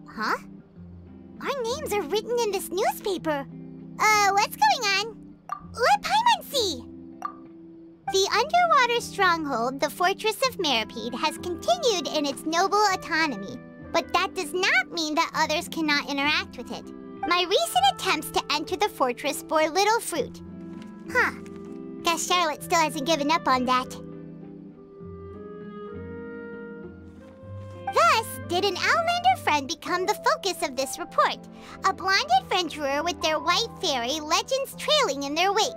Huh? Our names are written in this newspaper. What's going on? Let Paimon see! The underwater stronghold, the Fortress of Meripede, has continued in its noble autonomy, but that does not mean that others cannot interact with it. My recent attempts to enter the fortress bore little fruit. Huh. Guess Charlotte still hasn't given up on that. Thus, did an Outlander friend become the focus of this report? A blonde adventurer with their white fairy, legends trailing in their wake.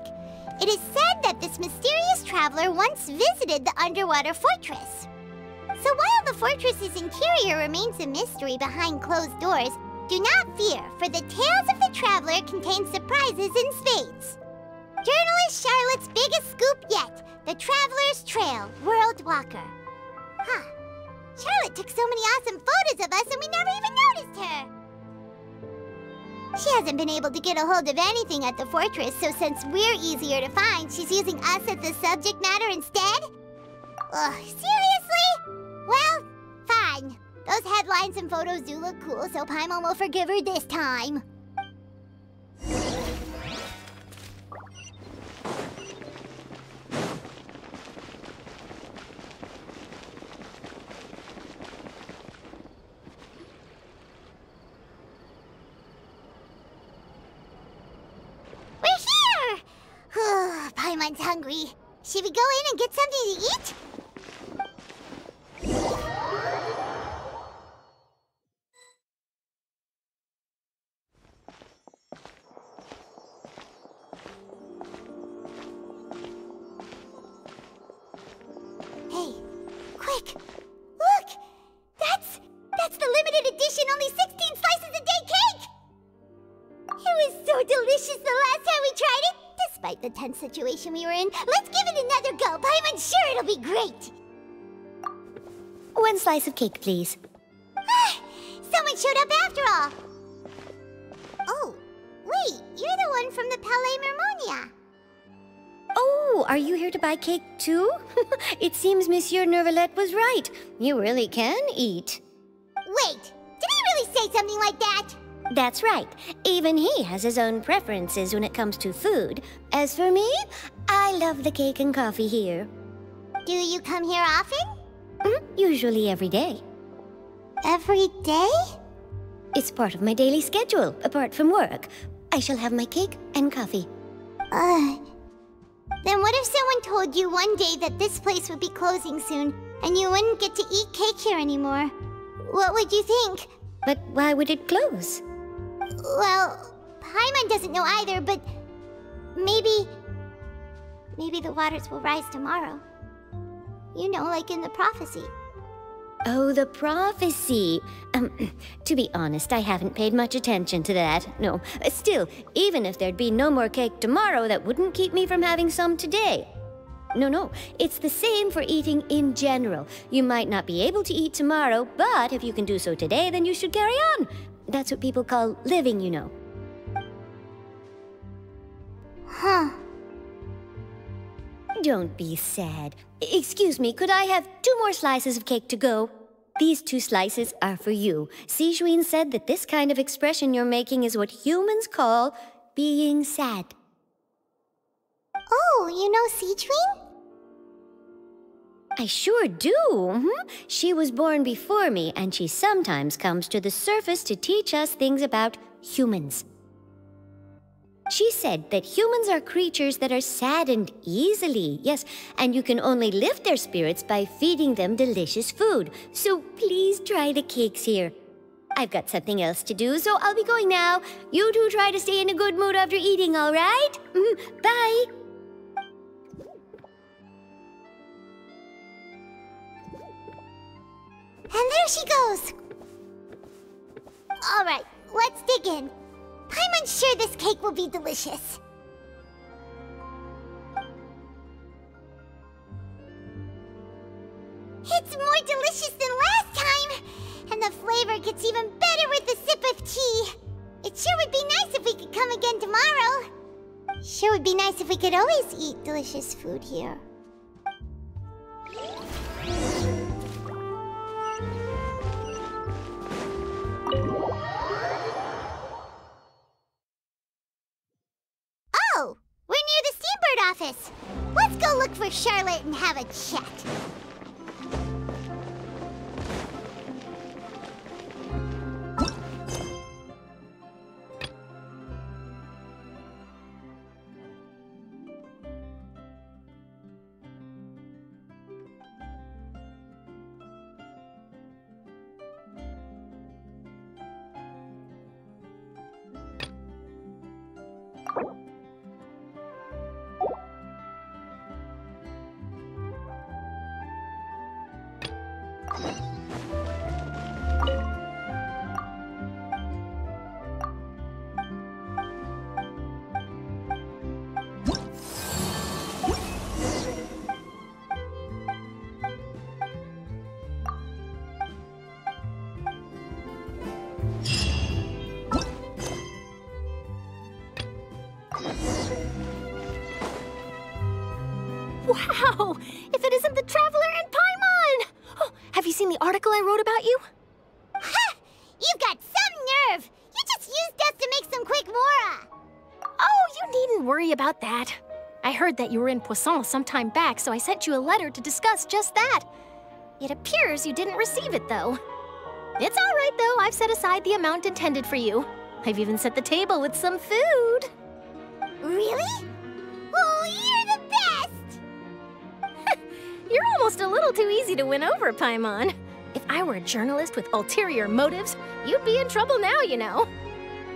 It is said that this mysterious traveler once visited the underwater fortress. So while the fortress's interior remains a mystery behind closed doors, do not fear, for the tales of the traveler contain surprises in spades. Journalist Charlotte's biggest scoop yet, the Traveler's Trail, World Walker. Huh. Charlotte took so many awesome photos of us and we never even noticed her. She hasn't been able to get a hold of anything at the fortress, so since we're easier to find, she's using us as the subject matter instead? Ugh, seriously? Well, fine. Those headlines and photos do look cool, so Paimon will forgive her this time. Paimon's hungry. Should we go in and get something to eat? Hey, quick! Look! That's the limited edition, only 16 slices a day cake! It was so delicious the last time we tried it! Despite the tense situation we were in, let's give it another go. I'm sure it'll be great. 1 slice of cake, please. Someone showed up after all. Oh, wait, you're the one from the Palais Mermonia. Oh, are you here to buy cake too? It seems Monsieur Neuvillette was right. You really can eat. Wait, did he really say something like that? That's right. Even he has his own preferences when it comes to food. As for me, I love the cake and coffee here. Do you come here often? Usually every day. Every day? It's part of my daily schedule, apart from work. I shall have my cake and coffee. Then what if someone told you one day that this place would be closing soon, and you wouldn't get to eat cake here anymore? What would you think? But why would it close? Well, Paimon doesn't know either, but maybe the waters will rise tomorrow. You know, like in the prophecy. Oh, the prophecy. To be honest, I haven't paid much attention to that. No, still, even if there'd be no more cake tomorrow, that wouldn't keep me from having some today. No, it's the same for eating in general. You might not be able to eat tomorrow, but if you can do so today, then you should carry on. That's what people call living, you know. Huh. Don't be sad. Excuse me, could I have 2 more slices of cake to go? These 2 slices are for you. Sijuin said that this kind of expression you're making is what humans call being sad. Oh, you know Sijuin? I sure do. She was born before me, and she sometimes comes to the surface to teach us things about humans. She said that humans are creatures that are saddened easily, yes, and you can only lift their spirits by feeding them delicious food. So please try the cakes here. I've got something else to do, so I'll be going now. You two try to stay in a good mood after eating, all right? Bye. And there she goes. All right, let's dig in. I'm sure this cake will be delicious. It's more delicious than last time! And the flavor gets even better with a sip of tea. It sure would be nice if we could come again tomorrow. Sure would be nice if we could always eat delicious food here. office. Let's go look for Charlotte and have a chat. Wow! If it isn't the Traveler and Paimon! Oh, have you seen the article I wrote about you? Ha! You've got some nerve! You just used us to make some quick mora! Oh, you needn't worry about that. I heard that you were in Poisson some time back, so I sent you a letter to discuss just that. It appears you didn't receive it, though. It's all right, though. I've set aside the amount intended for you. I've even set the table with some food. Really? Oh, you're the best! You're almost a little too easy to win over, Paimon. If I were a journalist with ulterior motives, you'd be in trouble now, you know.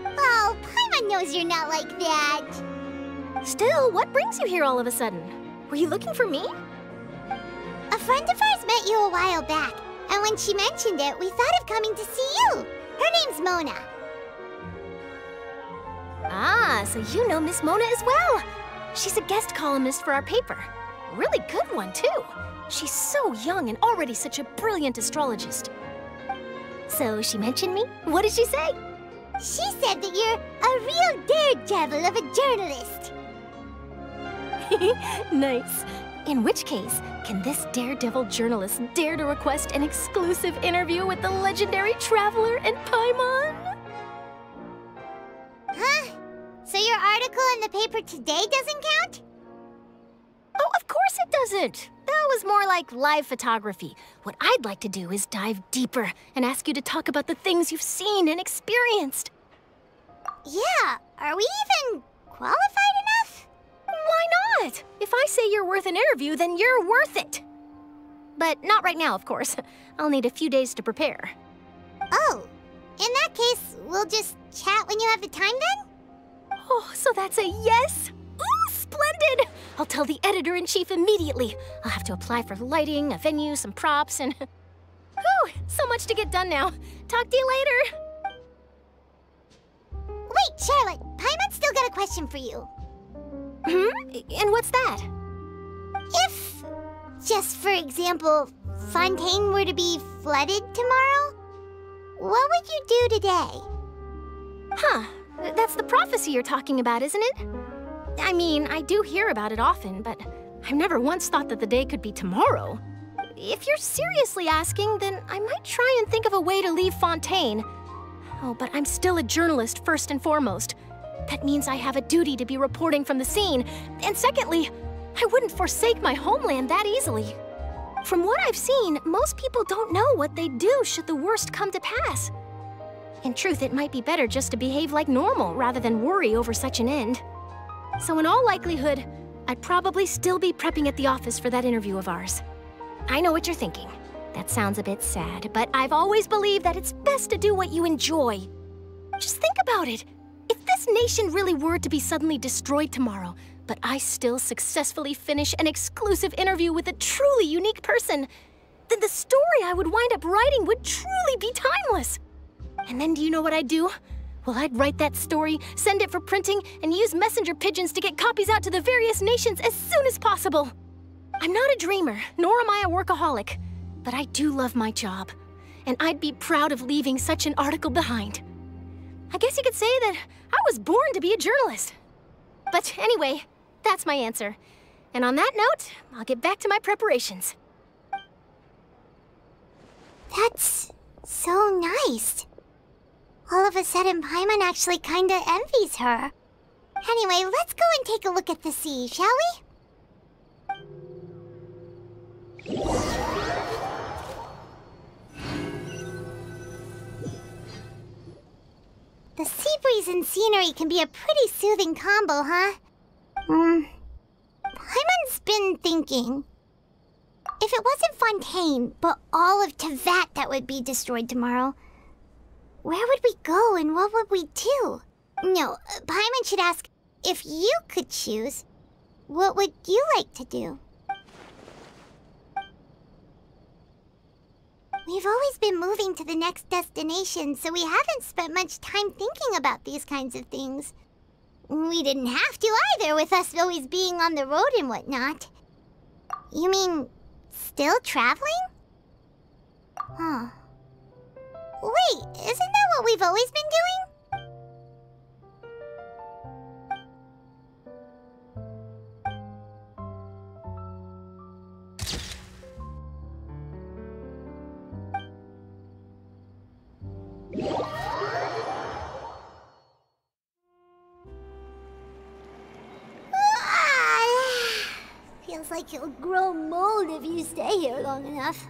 Oh, Paimon knows you're not like that. Still, what brings you here all of a sudden? Were you looking for me? A friend of ours met you a while back, and when she mentioned it, we thought of coming to see you. Her name's Mona. Ah, so you know Miss Mona as well. She's a guest columnist for our paper. Really good one, too. She's so young and already such a brilliant astrologist. So she mentioned me? What did she say? She said that you're a real daredevil of a journalist. Nice. In which case, can this daredevil journalist dare to request an exclusive interview with the legendary Traveler and Paimon? Huh? So your article in the paper today doesn't count? Oh, of course it doesn't. That was more like live photography. What I'd like to do is dive deeper and ask you to talk about the things you've seen and experienced. Yeah, are we even qualified enough? Why not? If I say you're worth an interview, then you're worth it. But not right now, of course. I'll need a few days to prepare. Oh, in that case, we'll just chat when you have the time then? Oh, so that's a yes? Ooh, splendid! I'll tell the editor-in-chief immediately. I'll have to apply for lighting, a venue, some props, and... Whew, so much to get done now. Talk to you later. Wait, Charlotte, Paimon's still got a question for you. And what's that? If, just for example, Fontaine were to be flooded tomorrow, what would you do today? Huh, that's the prophecy you're talking about, isn't it? I mean, I do hear about it often, but I've never once thought that the day could be tomorrow. If you're seriously asking, then I might try and think of a way to leave Fontaine. Oh, but I'm still a journalist first and foremost. That means I have a duty to be reporting from the scene. And secondly, I wouldn't forsake my homeland that easily. From what I've seen, most people don't know what they'd do should the worst come to pass. In truth, it might be better just to behave like normal rather than worry over such an end. So in all likelihood, I'd probably still be prepping at the office for that interview of ours. I know what you're thinking. That sounds a bit sad, but I've always believed that it's best to do what you enjoy. Just think about it. If this nation really were to be suddenly destroyed tomorrow, but I still successfully finish an exclusive interview with a truly unique person, then the story I would wind up writing would truly be timeless. And then do you know what I'd do? Well, I'd write that story, send it for printing, and use messenger pigeons to get copies out to the various nations as soon as possible. I'm not a dreamer, nor am I a workaholic, but I do love my job, and I'd be proud of leaving such an article behind. I guess you could say that I was born to be a journalist. But anyway, that's my answer. And on that note, I'll get back to my preparations. That's so nice. All of a sudden, Paimon actually kinda envies her. Anyway, let's go and take a look at the sea, shall we? The sea breeze and scenery can be a pretty soothing combo, huh? Paimon's been thinking. If it wasn't Fontaine, but all of Tevat that would be destroyed tomorrow, where would we go and what would we do? No, Paimon should ask, if you could choose, what would you like to do? We've always been moving to the next destination, so we haven't spent much time thinking about these kinds of things. We didn't have to either, with us always being on the road and whatnot. You mean, still traveling? Huh. Wait, isn't that what we've always been doing? Feels like you'll grow mold if you stay here long enough.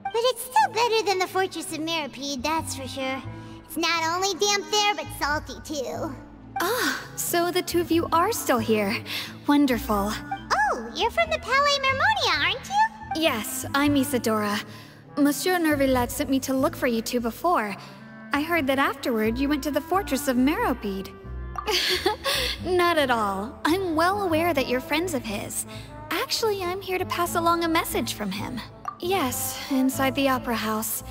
But it's still better than the Fortress of Meropide, that's for sure. It's not only damp there, but salty too. Ah, so the two of you are still here. Wonderful. Oh, you're from the Palais Mermonia, aren't you? Yes, I'm Isadora. Monsieur Neuvillette sent me to look for you two before. I heard that afterward you went to the Fortress of Meropide. Not at all. I'm well aware that you're friends of his. Actually, I'm here to pass along a message from him. Yes, inside the Opera House.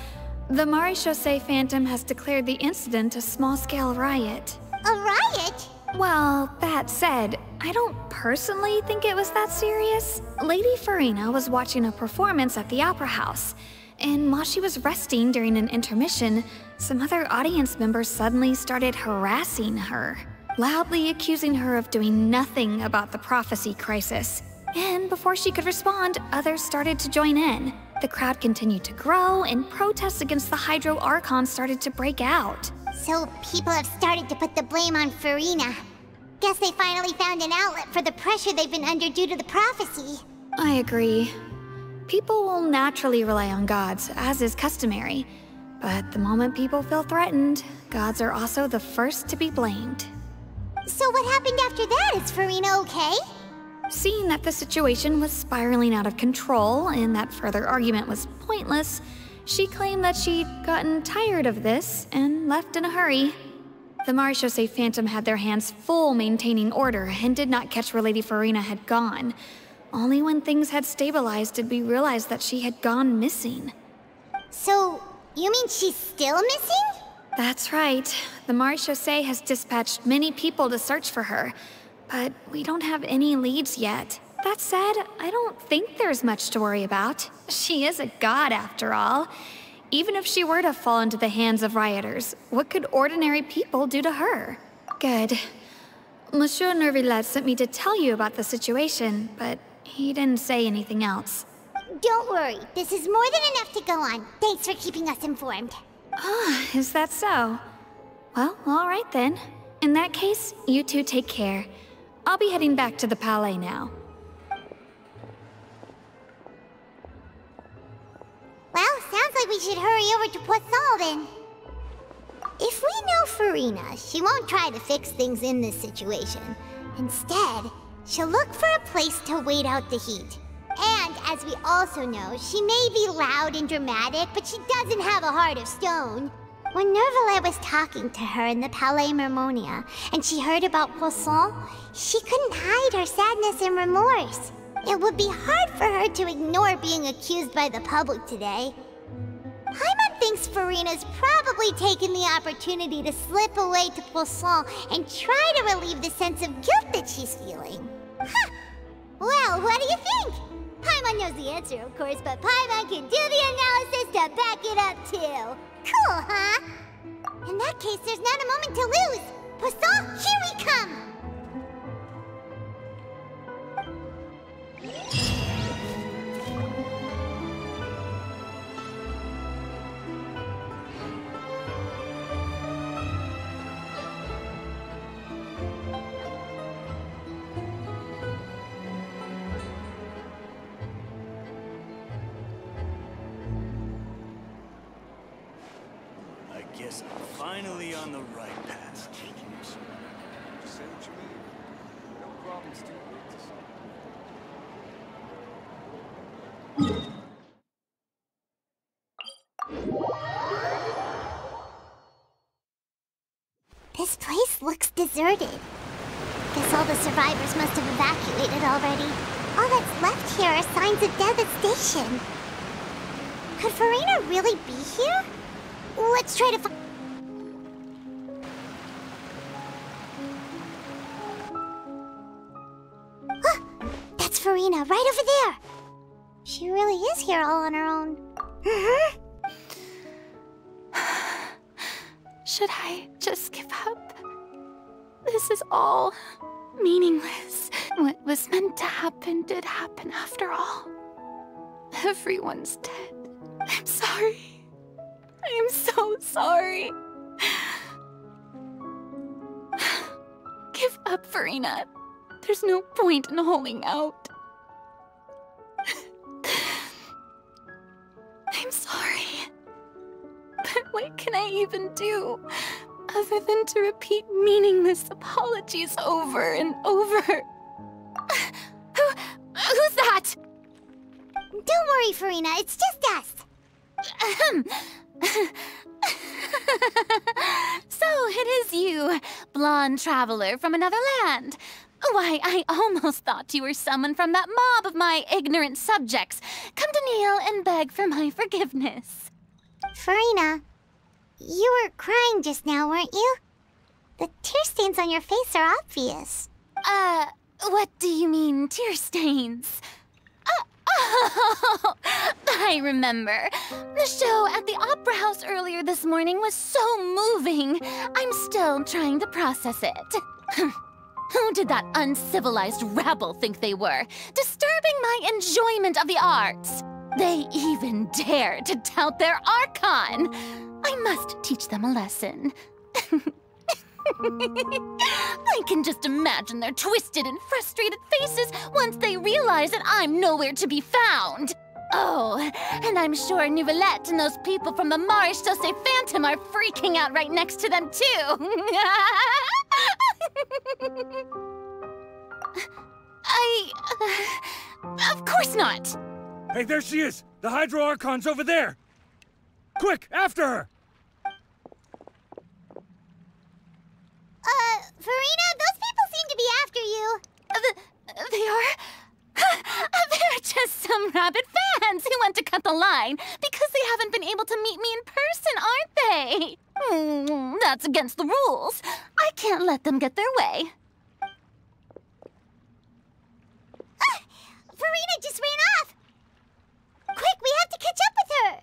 The Maréchaussée Phantom has declared the incident a small-scale riot. A riot? Well, that said, I don't personally think it was that serious. Lady Furina was watching a performance at the Opera House, and while she was resting during an intermission, some other audience members suddenly started harassing her, loudly accusing her of doing nothing about the prophecy crisis. And before she could respond, others started to join in. The crowd continued to grow, and protests against the Hydro Archon started to break out. So people have started to put the blame on Furina. Guess they finally found an outlet for the pressure they've been under due to the prophecy. I agree. People will naturally rely on gods, as is customary. But the moment people feel threatened, gods are also the first to be blamed. So what happened after that? Is Furina okay? Seeing that the situation was spiraling out of control and that further argument was pointless, she claimed that she'd gotten tired of this and left in a hurry. The Maréchaussée Phantom had their hands full maintaining order and did not catch where Lady Furina had gone. Only when things had stabilized did we realize that she had gone missing. So, you mean she's still missing? That's right. The Maréchaussée has dispatched many people to search for her, but we don't have any leads yet. That said, I don't think there's much to worry about. She is a god after all. Even if she were to fall into the hands of rioters, what could ordinary people do to her? Good. Monsieur Neuvillette sent me to tell you about the situation, but he didn't say anything else. Don't worry, this is more than enough to go on. Thanks for keeping us informed. Ah, is that so? Well, all right then. In that case, you two take care. I'll be heading back to the Palais now. Well, sounds like we should hurry over to Poisson then. If we know Furina, she won't try to fix things in this situation. Instead, she'll look for a place to wait out the heat. And, as we also know, she may be loud and dramatic, but she doesn't have a heart of stone. When Neuvillette was talking to her in the Palais Mermonia, and she heard about Poisson, she couldn't hide her sadness and remorse. It would be hard for her to ignore being accused by the public today. Paimon thinks Furina's probably taken the opportunity to slip away to Poisson and try to relieve the sense of guilt that she's feeling. Huh. Well, what do you think? Paimon knows the answer, of course, but Paimon can do the analysis to back it up, too. Cool, huh? In that case, there's not a moment to lose. Poisson, here we come! Guess I'm finally on the right path. Just say what you mean. No problem's too big to solve. This place looks deserted. Guess all the survivors must have evacuated already. All that's left here are signs of devastation. Could Furina really be here? Let's try to find... That's Furina, right over there. She really is here all on her own. Should I just give up? This is all meaningless. What was meant to happen did happen after all. Everyone's dead. I'm sorry. I am so sorry. Give up, Furina. There's no point in holding out. I'm sorry. But what can I even do other than to repeat meaningless apologies over and over? Who's that? Don't worry, Furina. It's just us. So it is you, blonde traveler from another land. Why, I almost thought you were someone from that mob of my ignorant subjects. Come to kneel and beg for my forgiveness. Furina, you were crying just now, weren't you? The tear stains on your face are obvious. What do you mean, tear stains? Oh, I remember. The show at the Opera House earlier this morning was so moving. I'm still trying to process it. Who did that uncivilized rabble think they were, disturbing my enjoyment of the arts? They even dare to tout their Archon. I must teach them a lesson. I can just imagine their twisted and frustrated faces once they realize that I'm nowhere to be found. Oh, and I'm sure Neuvillette and those people from the Marche Sauce Phantom are freaking out right next to them, too. Of course not. Hey, there she is! The Hydro Archon's over there! Quick, after her! Furina, those people seem to be after you. They are? They're just some rabid fans who want to cut the line because they haven't been able to meet me in person, aren't they? That's against the rules. I can't let them get their way. Furina just ran off. Quick, we have to catch up with her.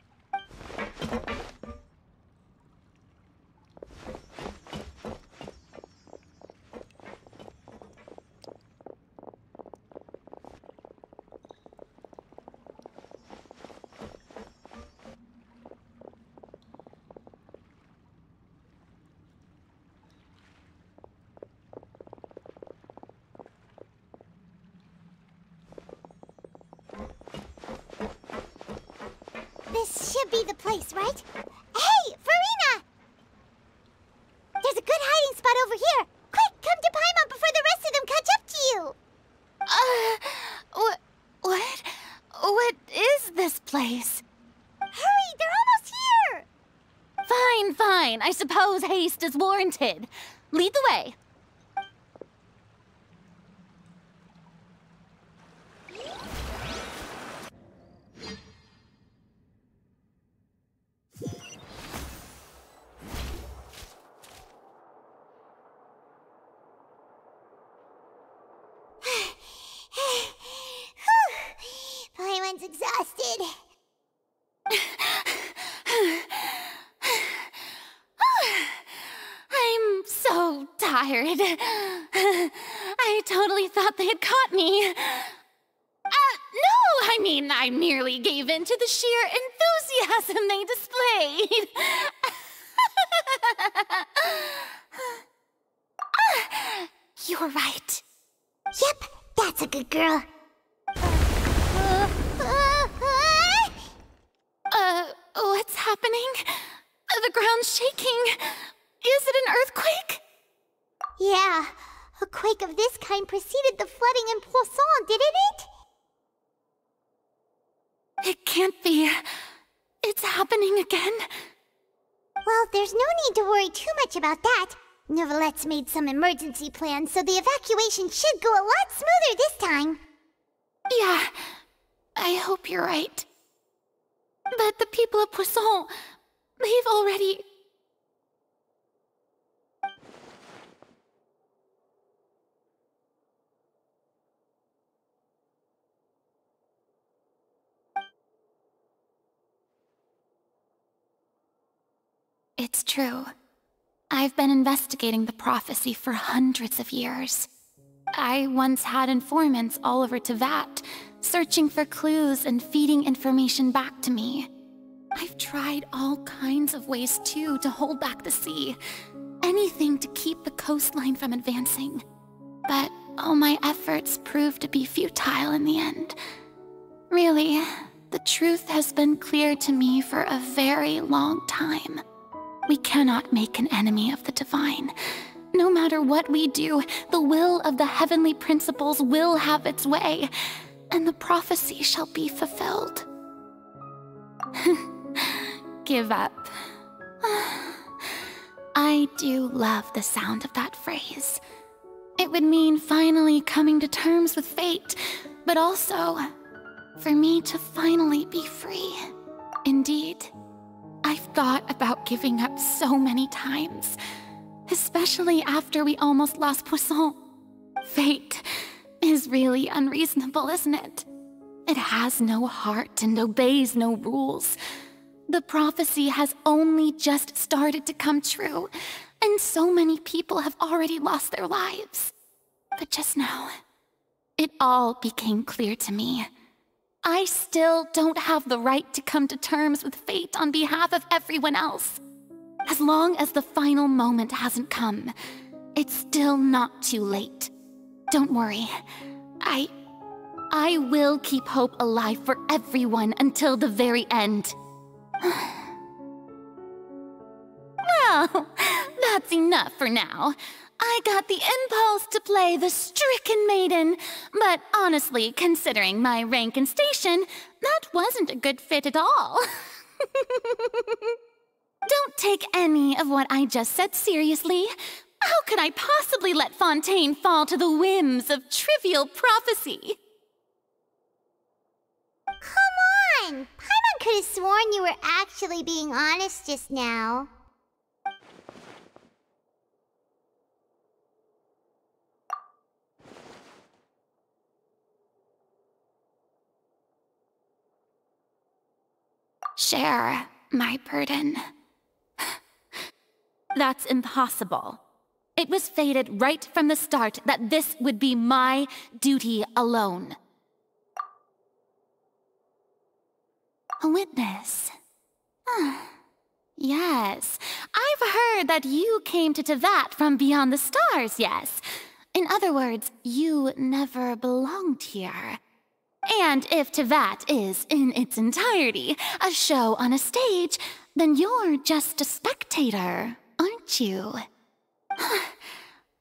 This should be the place, right? Hey, Furina! There's a good hiding spot over here. Quick, come to Paimon before the rest of them catch up to you. What is this place? Hurry, they're almost here. Fine. I suppose haste is warranted. Lead the way. Paimon's exhausted. I'm so tired. I totally thought they had caught me. No, I mean, I merely gave in to the sheer enthusiasm they displayed. You're right. Yep, that's a good girl. What's happening? The ground's shaking. Is it an earthquake? Yeah, a quake of this kind preceded the flooding in Poisson, didn't it? It can't be. It's happening again. Well, there's no need to worry too much about that. Neuvillette's made some emergency plans, so the evacuation should go a lot smoother this time. Yeah, I hope you're right. But the people of Poisson, they've already... It's true. I've been investigating the prophecy for hundreds of years. I once had informants all over Tevat, searching for clues and feeding information back to me. I've tried all kinds of ways, too, to hold back the sea. Anything to keep the coastline from advancing. But all my efforts proved to be futile in the end. Really, the truth has been clear to me for a very long time. We cannot make an enemy of the divine. No matter what we do, the will of the heavenly principles will have its way, and the prophecy shall be fulfilled. Give up. I do love the sound of that phrase. It would mean finally coming to terms with fate, but also for me to finally be free. Indeed. I've thought about giving up so many times, especially after we almost lost Poisson. Fate is really unreasonable, isn't it? It has no heart and obeys no rules. The prophecy has only just started to come true, and so many people have already lost their lives. But just now, it all became clear to me. I still don't have the right to come to terms with fate on behalf of everyone else. As long as the final moment hasn't come, it's still not too late. Don't worry. I will keep hope alive for everyone until the very end. Well, that's enough for now. I got the impulse to play the stricken maiden, but honestly, considering my rank and station, that wasn't a good fit at all. Don't take any of what I just said seriously. How could I possibly let Fontaine fall to the whims of trivial prophecy? Come on! Paimon could have sworn you were actually being honest just now. Share my burden. That's impossible. It was fated right from the start that this would be my duty alone. A witness. Yes, I've heard that you came to Tevat from beyond the stars, yes. In other words, you never belonged here. And if Tevat is, in its entirety, a show on a stage, then you're just a spectator, aren't you?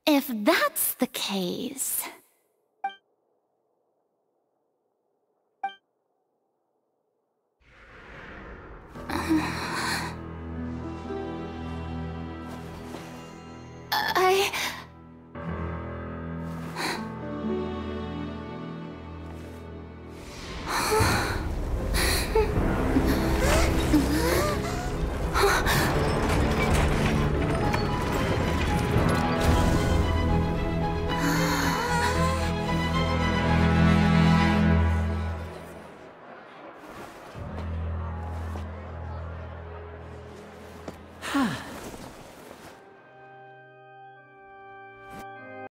If that's the case...